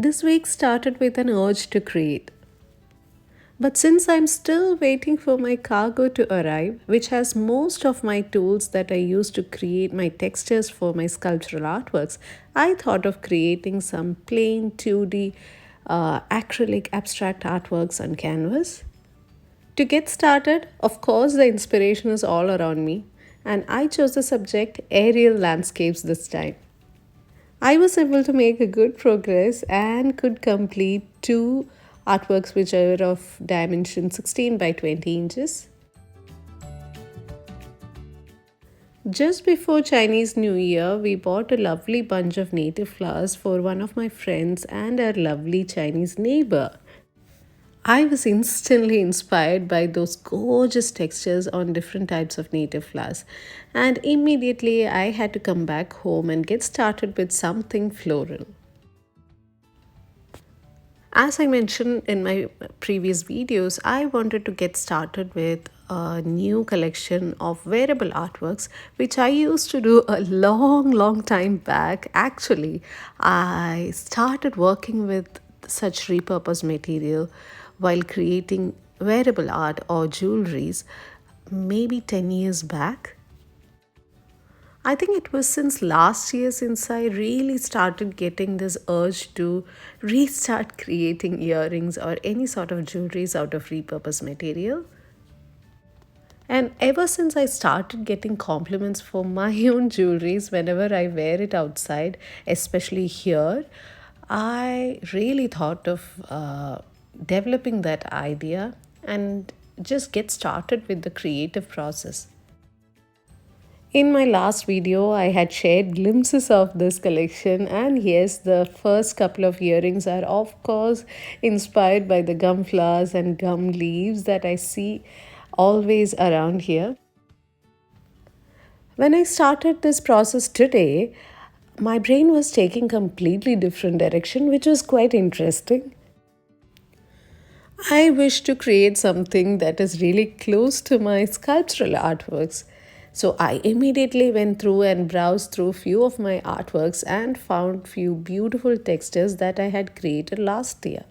This week started with an urge to create. But since I'm still waiting for my cargo to arrive, which has most of my tools that I use to create my textures for my sculptural artworks, I thought of creating some plain 2D acrylic abstract artworks on canvas. To get started, of course, the inspiration is all around me, and I chose the subject aerial landscapes this time. I was able to make a good progress and could complete two artworks which are of dimension 16 by 20 inches. Just before Chinese New Year, we bought a lovely bunch of native flowers for one of my friends and our lovely Chinese neighbor. I was instantly inspired by those gorgeous textures on different types of native flowers, and immediately I had to come back home and get started with something floral. As I mentioned in my previous videos, I wanted to get started with a new collection of wearable artworks, which I used to do a long time back. Actually, I started working with such repurposed material while creating wearable art or jewelries maybe 10 years back. I think it was since last year since I really started getting this urge to restart creating earrings or any sort of jewelries out of repurposed material. And ever since I started getting compliments for my own jewelries whenever I wear it outside, especially here, I really thought of developing that idea and just get started with the creative process. In my last video, I had shared glimpses of this collection, and yes, the first couple of earrings are, of course, inspired by the gum flowers and gum leaves that I see always around here. When I started this process today, my brain was taking completely different direction, which was quite interesting. I wish to create something that is really close to my sculptural artworks. So I immediately went through and browsed through few of my artworks and found few beautiful textures that I had created last year.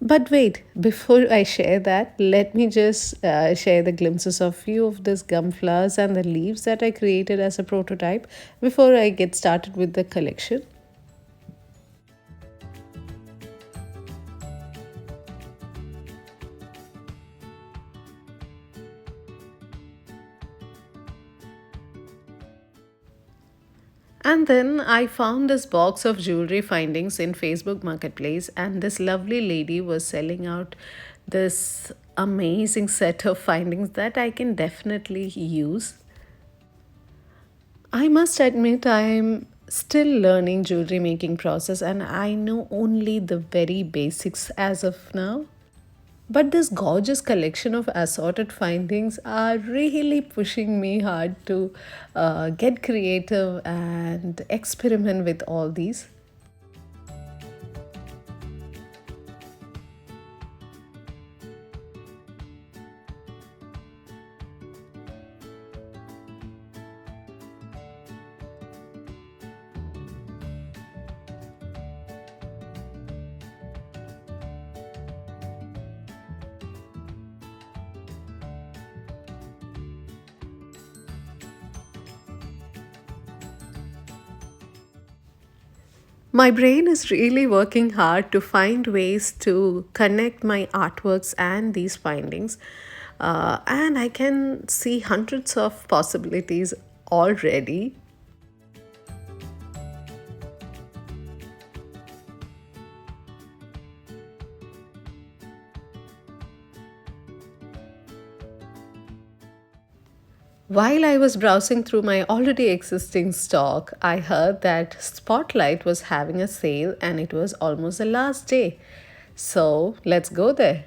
But wait, before I share that, let me just share the glimpses of few of these gum flowers and the leaves that I created as a prototype before I get started with the collection. And then I found this box of jewelry findings in Facebook Marketplace, and this lovely lady was selling out this amazing set of findings that I can definitely use. I must admit I'm still learning jewelry making process and I know only the very basics as of now. But this gorgeous collection of assorted findings are really pushing me hard to get creative and experiment with all these. My brain is really working hard to find ways to connect my artworks and these findings. And I can see hundreds of possibilities already. While I was browsing through my already existing stock, I heard that Spotlight was having a sale and it was almost the last day. So let's go there.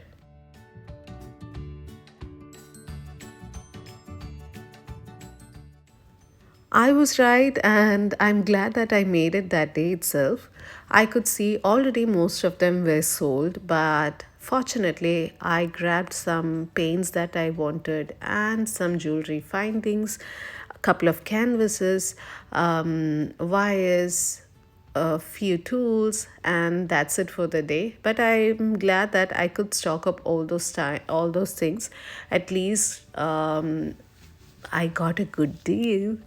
I was right, and I'm glad that I made it that day itself. I could see already most of them were sold, but fortunately, I grabbed some paints that I wanted and some jewelry findings, a couple of canvases, wires, a few tools, and that's it for the day. But I'm glad that I could stock up all those things. At least I got a good deal.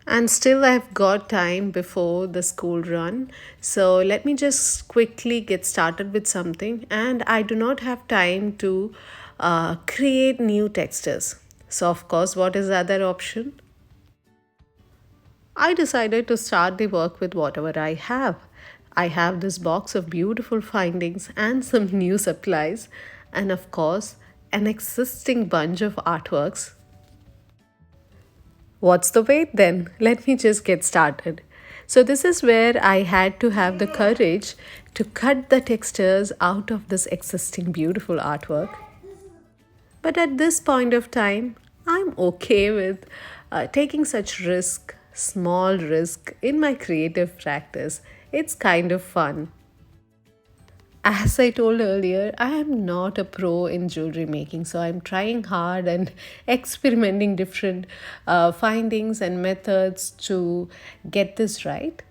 And still, I've got time before the school run. So, let me just quickly get started with something. And I do not have time to create new textures. So, of course, what is the other option? I decided to start the work with whatever I have. I have this box of beautiful findings and some new supplies, and of course, an existing bunch of artworks. What's the wait then? Let me just get started. So, this is where I had to have the courage to cut the textures out of this existing beautiful artwork. But at this point of time, I'm okay with taking such small risk in my creative practice. It's kind of fun. As I told earlier, I am not a pro in jewelry making, so I'm trying hard and experimenting different findings and methods to get this right.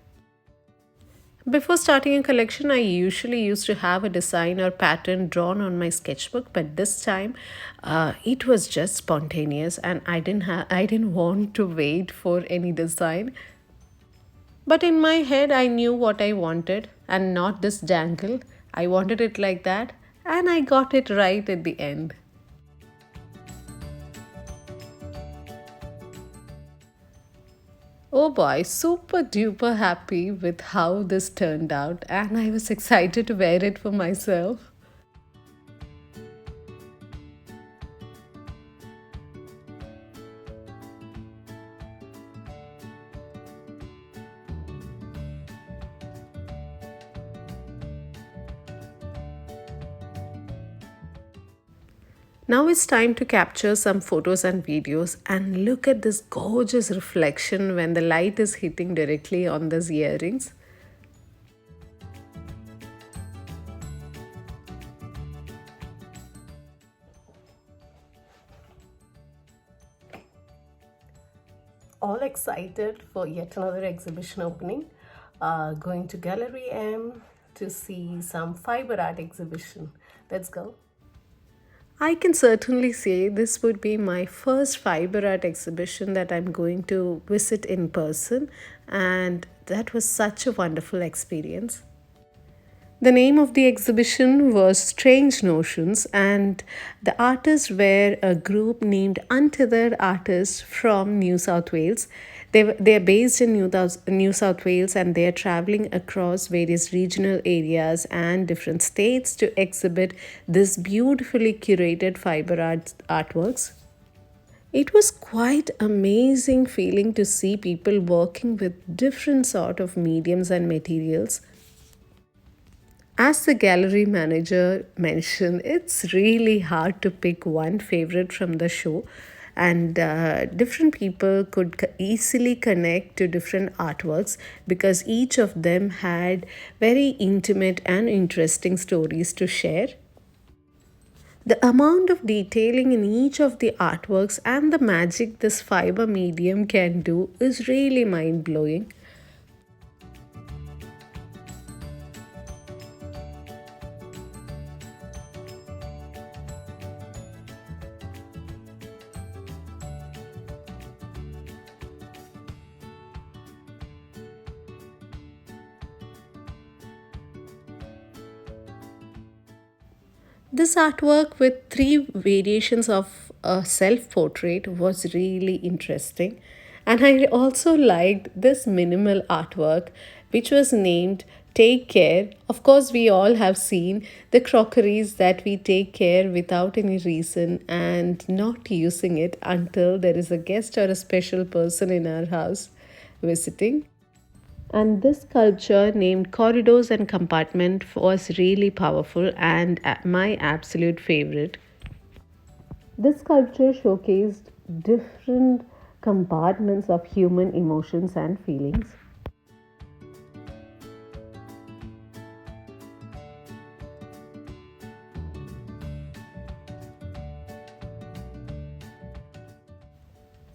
Before starting a collection, I usually used to have a design or pattern drawn on my sketchbook, but this time it was just spontaneous, and I didn't want to wait for any design. But in my head, I knew what I wanted, and not this dangle. I wanted it like that, and I got it right at the end. Oh boy, super duper happy with how this turned out, and I was excited to wear it for myself. Now it's time to capture some photos and videos, and look at this gorgeous reflection when the light is hitting directly on these earrings. All excited for yet another exhibition opening. Going to Gallery M to see some fiber art exhibition. Let's go. I can certainly say this would be my first fiber art exhibition that I'm going to visit in person, and that was such a wonderful experience. The name of the exhibition was Strange Notions, and the artists were a group named Untethered Artists from New South Wales. They are based in New South Wales, and they are traveling across various regional areas and different states to exhibit this beautifully curated fiber artworks. It was quite amazing feeling to see people working with different sort of mediums and materials. As the gallery manager mentioned, it's really hard to pick one favorite from the show, and different people could easily connect to different artworks because each of them had very intimate and interesting stories to share. The amount of detailing in each of the artworks and the magic this fiber medium can do is really mind blowing. This artwork with three variations of a self portrait was really interesting. And I also liked this minimal artwork, which was named Take Care. Of course, we all have seen the crockeries that we take care without any reason and not using it until there is a guest or a special person in our house visiting. And this sculpture named Corridors and Compartment was really powerful and my absolute favorite. This sculpture showcased different compartments of human emotions and feelings.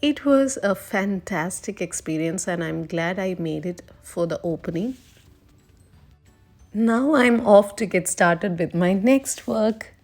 It was a fantastic experience, and I'm glad I made it for the opening. Now I'm off to get started with my next work.